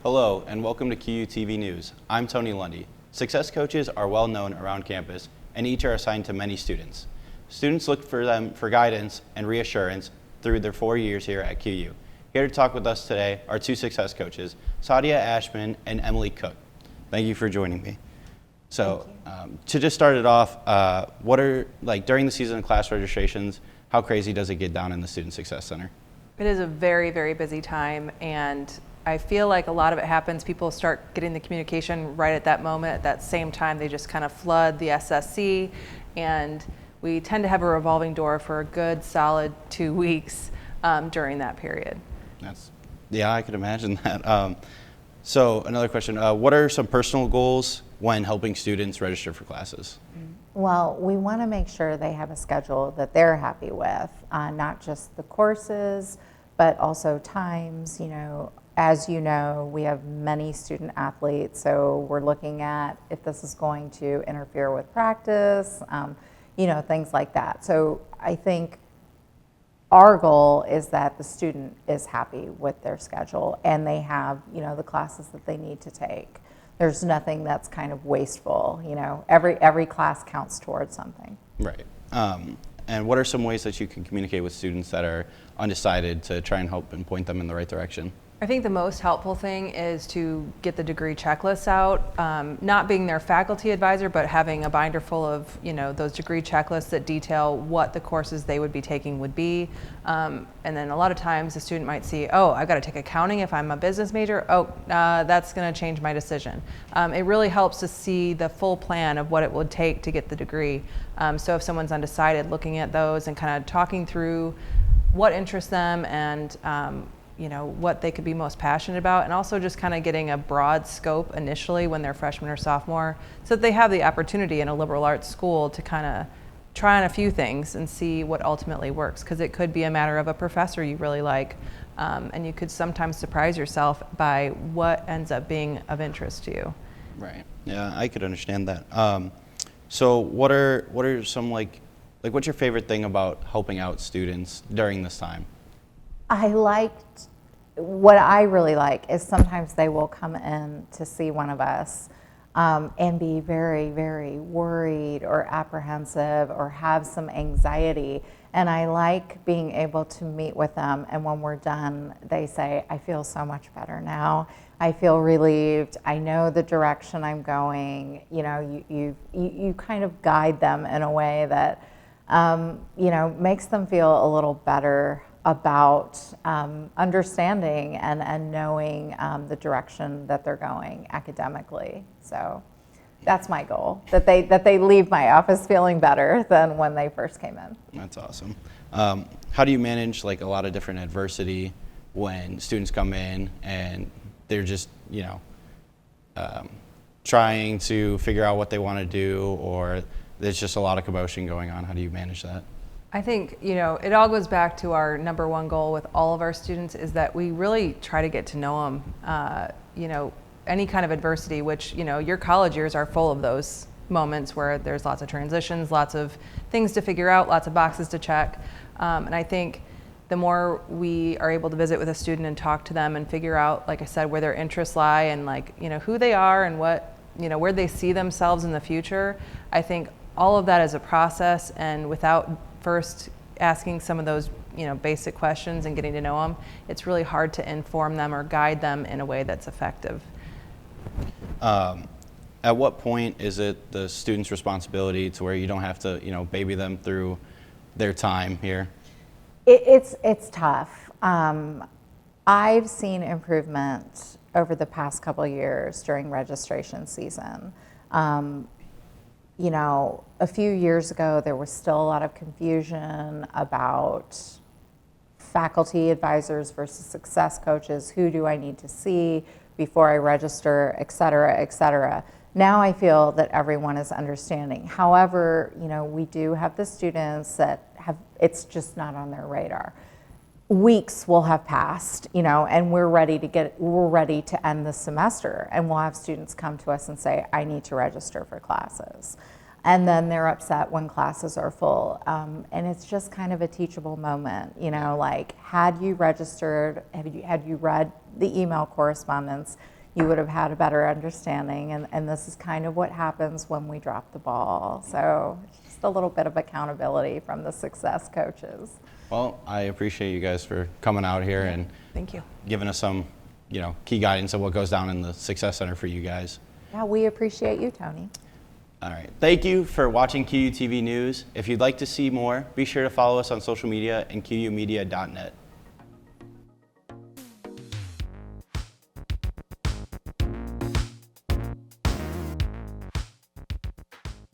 Hello, and welcome to QUTV News. I'm Tony Lundy. Success coaches are well known around campus, and each are assigned to many students. Students look for them for guidance and reassurance through their 4 years here at QU. Here to talk with us today are two success coaches, Sadia Aschemann and Emily Cook. Thank you for joining me. So, to just start it off, what are, during the season of class registrations, how crazy does it get down in the Student Success Center? It is a very, very busy time, and I feel like a lot of it happens, people start getting the communication right at that moment. At that same time, they just kind of flood the SSC, and we tend to have a revolving door for a good solid 2 weeks during that period. Yeah, I could imagine that. So another question, what are some personal goals when helping students register for classes? Well, we want to make sure they have a schedule that they're happy with, not just the courses, but also times. As you know, we have many student athletes, so we're looking at if this is going to interfere with practice, things like that. So I think our goal is that the student is happy with their schedule and they have, the classes that they need to take. There's nothing that's kind of wasteful, every class counts towards something. Right. And what are some ways that you can communicate with students that are undecided to try and help and point them in the right direction? I think the most helpful thing is to get the degree checklists out, not being their faculty advisor, but having a binder full of, those degree checklists that detail what the courses they would be taking would be. And then a lot of times the student might see, oh, I've got to take accounting if I'm a business major. Oh, that's going to change my decision. It really helps to see the full plan of what it would take to get the degree. So if someone's undecided, looking at those and kind of talking through what interests them and what they could be most passionate about, and also just kind of getting a broad scope initially when they're freshman or sophomore, so that they have the opportunity in a liberal arts school to kind of try on a few things and see what ultimately works, because it could be a matter of a professor you really like, and you could sometimes surprise yourself by what ends up being of interest to you. Right. Yeah, I could understand that. So what are some what's your favorite thing about helping out students during this time? What I really like is sometimes they will come in to see one of us and be very, very worried or apprehensive or have some anxiety. And I like being able to meet with them, and when we're done, they say, I feel so much better now. I feel relieved. I know the direction I'm going. You kind of guide them in a way that makes them feel a little better about understanding and knowing the direction that they're going academically. So that's my goal, that they leave my office feeling better than when they first came in. That's awesome. How do you manage a lot of different adversity when students come in and they're just trying to figure out what they want to do, or there's just a lot of commotion going on? How do you manage that? I think, it all goes back to our number one goal with all of our students, is that we really try to get to know them. Any kind of adversity, which, your college years are full of those moments where there's lots of transitions, lots of things to figure out, lots of boxes to check. And I think the more we are able to visit with a student and talk to them and figure out, like I said, where their interests lie and who they are and what, where they see themselves in the future, I think all of that is a process, and without first asking some of those basic questions and getting to know them, it's really hard to inform them or guide them in a way that's effective. At what point is it the student's responsibility to where you don't have to baby them through their time here? It's tough. I've seen improvement over the past couple of years during registration season. A few years ago, there was still a lot of confusion about faculty advisors versus success coaches. Who do I need to see before I register, et cetera, et cetera. Now I feel that everyone is understanding. However, we do have the students that it's just not on their radar. Weeks will have passed, and we're ready to end the semester, and we'll have students come to us and say, I need to register for classes. And then they're upset when classes are full. And it's just kind of a teachable moment, you know, like had you registered, had you read the email correspondence, you would have had a better understanding. And this is kind of what happens when we drop the ball. So just a little bit of accountability from the success coaches. Well, I appreciate you guys for coming out here and Thank you. giving us some, key guidance on what goes down in the Success Center for you guys. Yeah, we appreciate you, Tony. All right. Thank you for watching QUTV News. If you'd like to see more, be sure to follow us on social media and QUmedia.net.